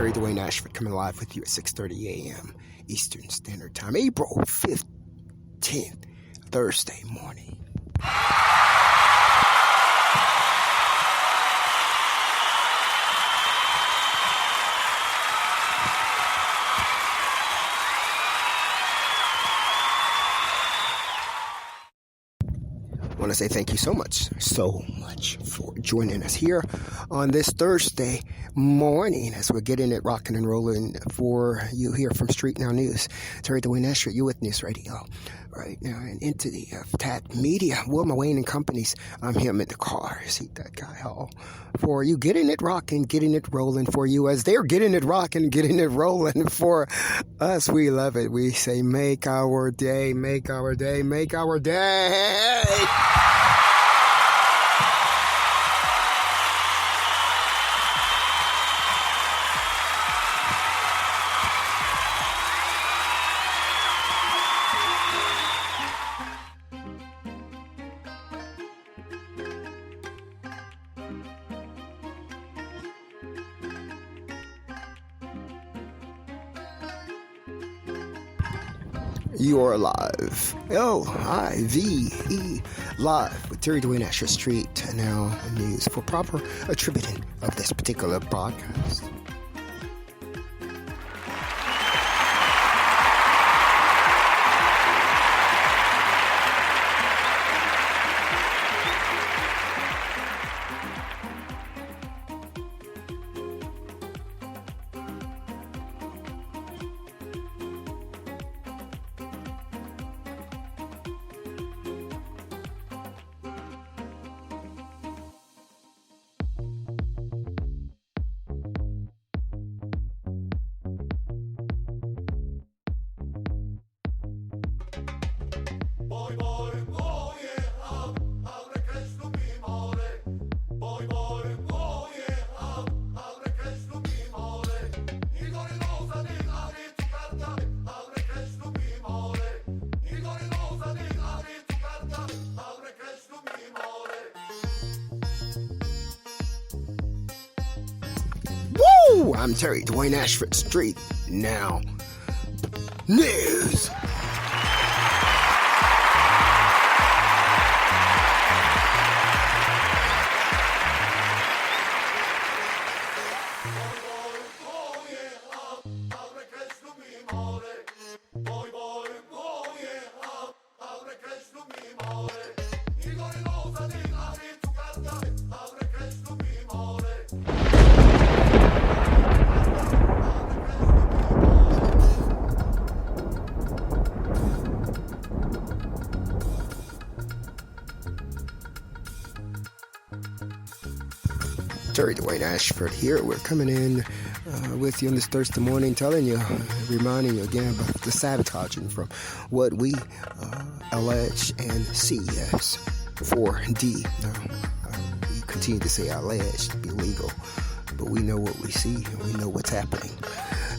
Terry-Dwayne-Ashford coming live with you at 6:30 a.m. Eastern Standard Time, April 15th, Thursday morning. I want to say thank you so much for joining us here on this Thursday morning as we're getting it rocking and rolling for you here from StreetNOW News. Terry-Dwayne-Ashford, you with News Radio right now and into the TAT Media, Wilma Wayne and Companies. I'm him in the car. See that guy all for you, getting it rocking, getting it rolling for you as they're getting it rocking, getting it rolling for us. We love it. We say make our day, make our day, make our day. You are live, Live, live with Terry-Dwayne-Ashford StreetNOW News for proper attributing of this particular broadcast. I'm Terry-Dwayne-Ashford, StreetNOW News. Terry-Dwayne-Ashford here. We're coming in with you on this Thursday morning, telling you, reminding you again about the sabotaging from what we allege and see as 4D. Now, we continue to say alleged to be legal, but we know what we see and we know what's happening.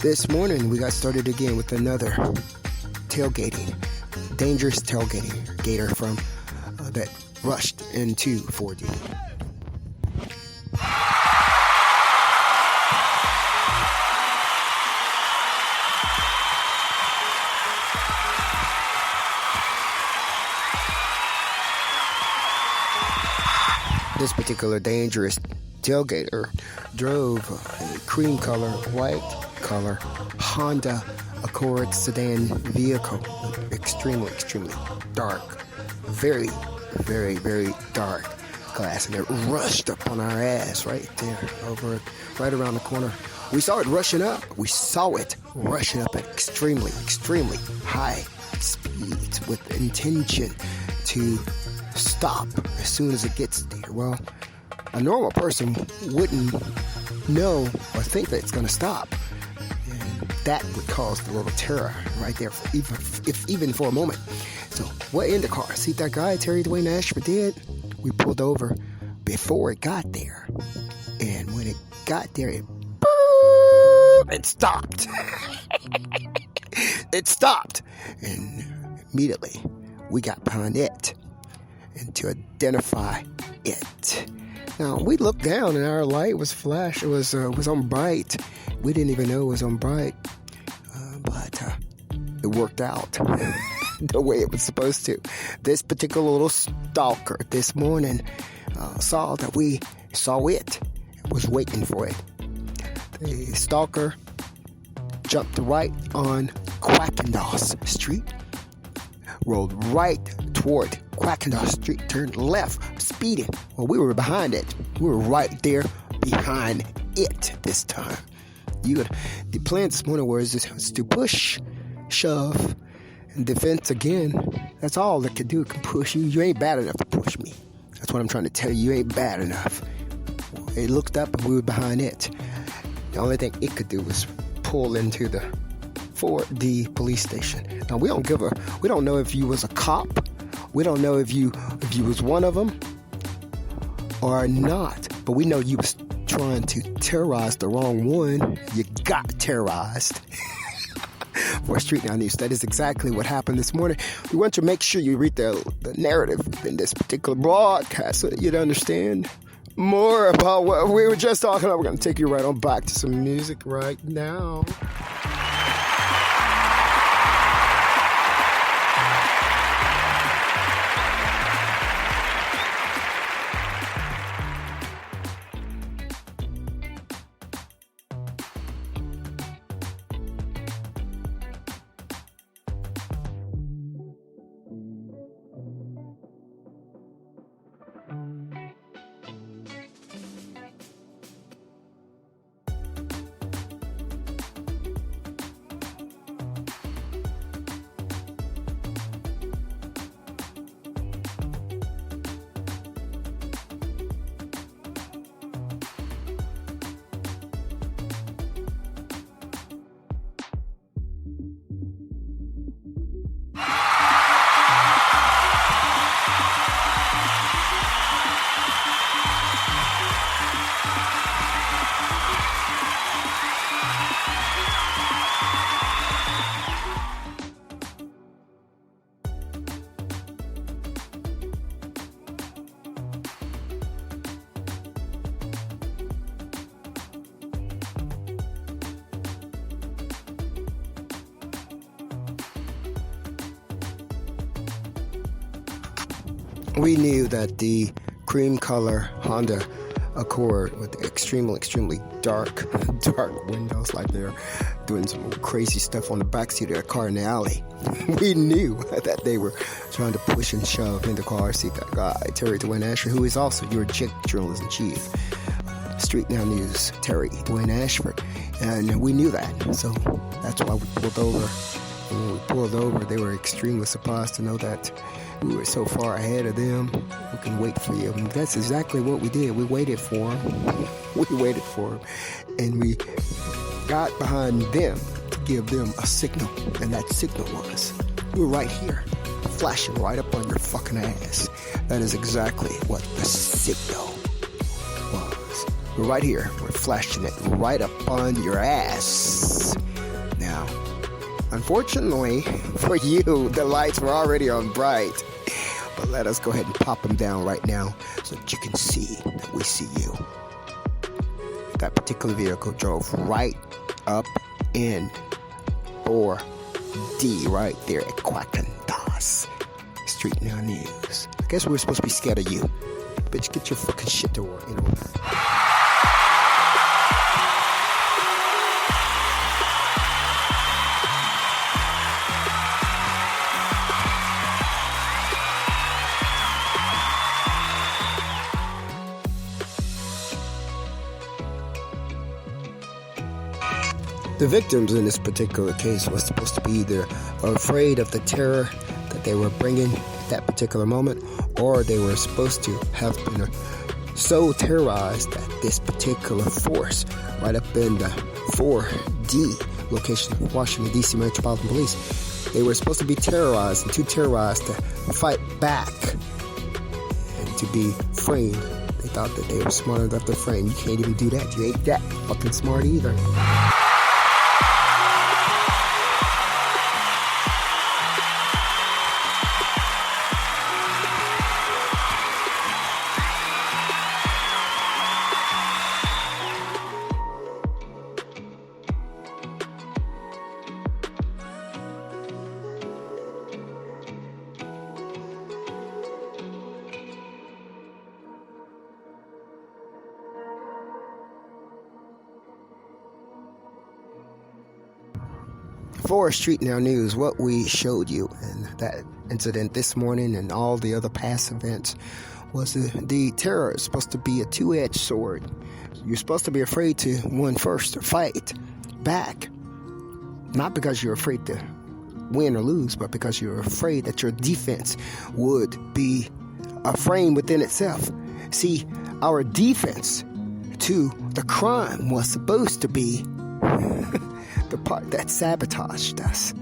This morning, we got started again with another tailgating, dangerous tailgating gator from that rushed into 4D. This particular dangerous tailgater drove a cream color, white color Honda Accord sedan vehicle. Extremely dark. Very dark glass. And it rushed up on our ass right there, right around the corner. We saw it rushing up. We saw it rushing up at extremely high speeds with intention to stop as soon as it gets there. Well, a normal person wouldn't know or think that it's going to stop. And that would cause a little terror right there, even for a moment. So what Indacarseat that guy, Terry-Dwayne-Ashford, did, we pulled over before it got there. And when it got there, it stopped. It stopped. And immediately, we got behind it. And to identify it, Now, we looked down and our light was flash. It was on bright. We didn't even know it was on bright. But it worked out the way it was supposed to. This particular little stalker this morning saw that we saw it, was waiting for it. The stalker jumped right on Quackendoss Street, rolled right toward Quackendoss Street, turned left, speeding. Well, we were behind it. We were right there behind it this time. The plan this morning was to push, shove, and defense again. That's all it could do. It can push you. You ain't bad enough to push me. That's what I'm trying to tell you. You ain't bad enough. It looked up and we were behind it. The only thing it could do was pull into the 4D police station. Now we don't know if you was a cop. We don't know if you was one of them or not. But we know you was trying to terrorize the wrong one. You got terrorized. For StreetNOW News, that is exactly what happened this morning. We want to make sure you read the narrative in this particular broadcast so that you'd understand more about what we were just talking about. We're going to take you right on back to some music right now. We knew that the cream color Honda Accord with the extremely dark windows, like they're doing some crazy stuff on the backseat of their car in the alley. We knew that they were trying to push and shove in the car seat that guy, Terry-Dwayne-Ashford, who is also your journalism chief, StreetNOW News, Terry-Dwayne-Ashford. And we knew that, so that's why we pulled over. And when we pulled over, they were extremely surprised to know that we were so far ahead of them. We can wait for you. And that's exactly what we did. We waited for them. And we got behind them to give them a signal. And that signal was, we're right here, flashing right up on your fucking ass. That is exactly what the signal was. We're right here. We're flashing it right up on your ass. Now, unfortunately for you, the lights were already on bright. But let us go ahead and pop them down right now so that you can see that we see you. That particular vehicle drove right up in 4D right there at Quackendoss StreetNOW News. I guess we were supposed to be scared of you. Bitch, get your fucking shit to work, you know. The victims in this particular case was supposed to be either afraid of the terror that they were bringing at that particular moment, or they were supposed to have been so terrorized that this particular force right up in the 4D location of Washington, D.C. Metropolitan Police, they were supposed to be terrorized and too terrorized to fight back and to be framed. They thought that they were smart enough to frame. You can't even do that. You ain't that fucking smart either. For StreetNOW News, what we showed you in that incident this morning and all the other past events was the terror is supposed to be a two-edged sword. You're supposed to be afraid to, first, fight back. Not because you're afraid to win or lose, but because you're afraid that your defense would be a frame within itself. See, our defense to the crime was supposed to be the part that sabotaged us.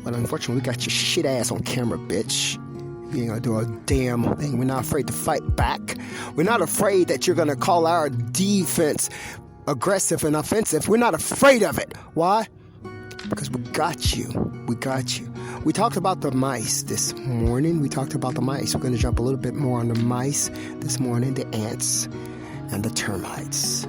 But unfortunately, we got your shit ass on camera, bitch. You ain't gonna do a damn thing. We're not afraid to fight back. We're not afraid that you're gonna call our defense aggressive and offensive. We're not afraid of it. Why? Because we got you. We got you. We talked about the mice this morning. We're gonna jump a little bit more on the mice this morning, the ants and the termites.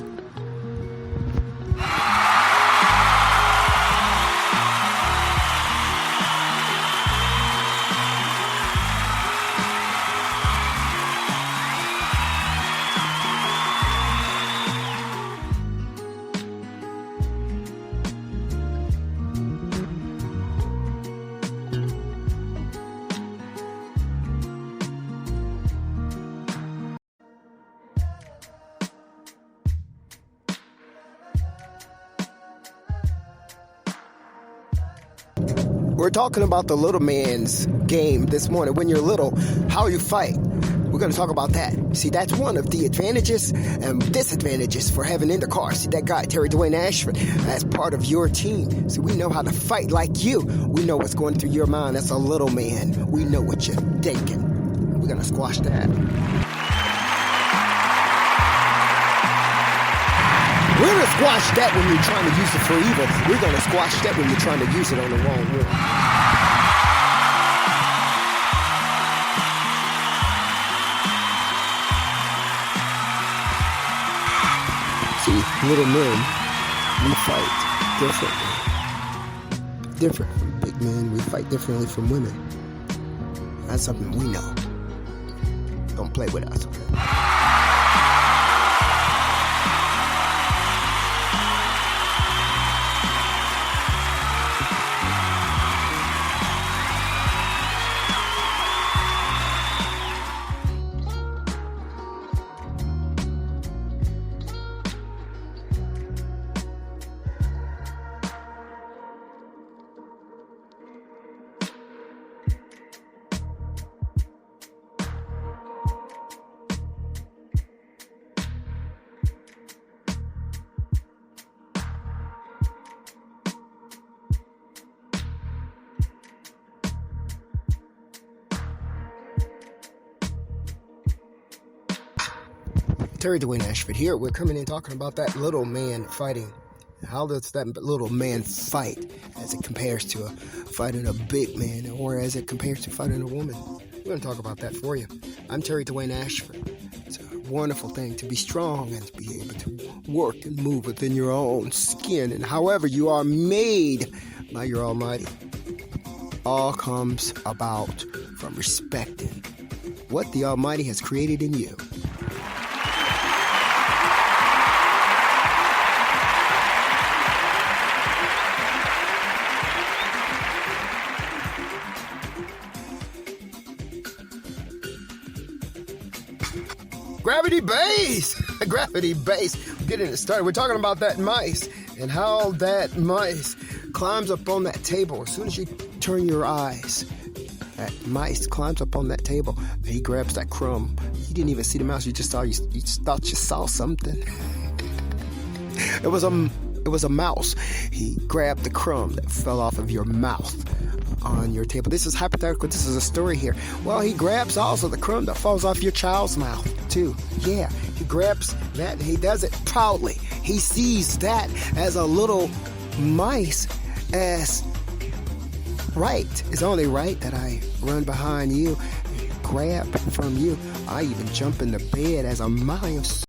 We're talking about the little man's game this morning. When you're little, how you fight. We're going to talk about that. See, that's one of the advantages and disadvantages for having Indacarseat, that guy, Terry-Dwayne-Ashford, as part of your team. So we know how to fight like you. We know what's going through your mind as a little man. We know what you're thinking. We're going to squash that. We're going to squash that when you're trying to use it for evil. We're going to squash that when you're trying to use it on the wrong way. See, little men, we fight differently. Different from big men, we fight differently from women. That's something we know. Don't play with us, okay? Terry-Dwayne-Ashford here. We're coming in talking about that little man fighting. How does that little man fight as it compares to fighting a big man, or as it compares to fighting a woman? We're going to talk about that for you. I'm Terry-Dwayne-Ashford. It's a wonderful thing to be strong and to be able to work and move within your own skin, and however you are made by your Almighty. All comes about from respecting what the Almighty has created in you. Gravity base! Gravity base. We're getting it started. We're talking about that mice and how that mice climbs up on that table. As soon as you turn your eyes, that mice climbs up on that table. He grabs that crumb. You didn't even see the mouse. You just thought you saw something. It was a mouse. He grabbed the crumb that fell off of your mouth on your table. This is hypothetical. This is a story here. Well, he grabs also the crumb that falls off your child's mouth too. Yeah, he grabs that and he does it proudly. He sees that as a little mice as right. It's only right that I run behind you, grab from you. I even jump in the bed as a mouse.